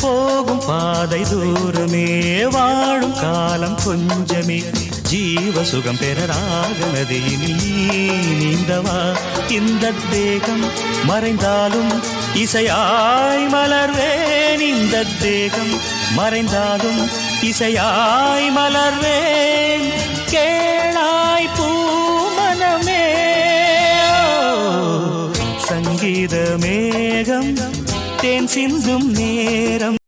போகும் பாதை தூரமே வாழும் காலம் கொஞ்சமே ஜீவ சுகம் பெற ராகநதியில் நீந்தவா இந்த தேகம் மறைந்தாலும் இசையாய் மலர்வேன் இந்த தேகம் மறைந்தாலும் இசையாய் மலர்வேன் கேளாய் பூமனமே சங்கீத மேகம் தேன் சிந்தும் நேரம்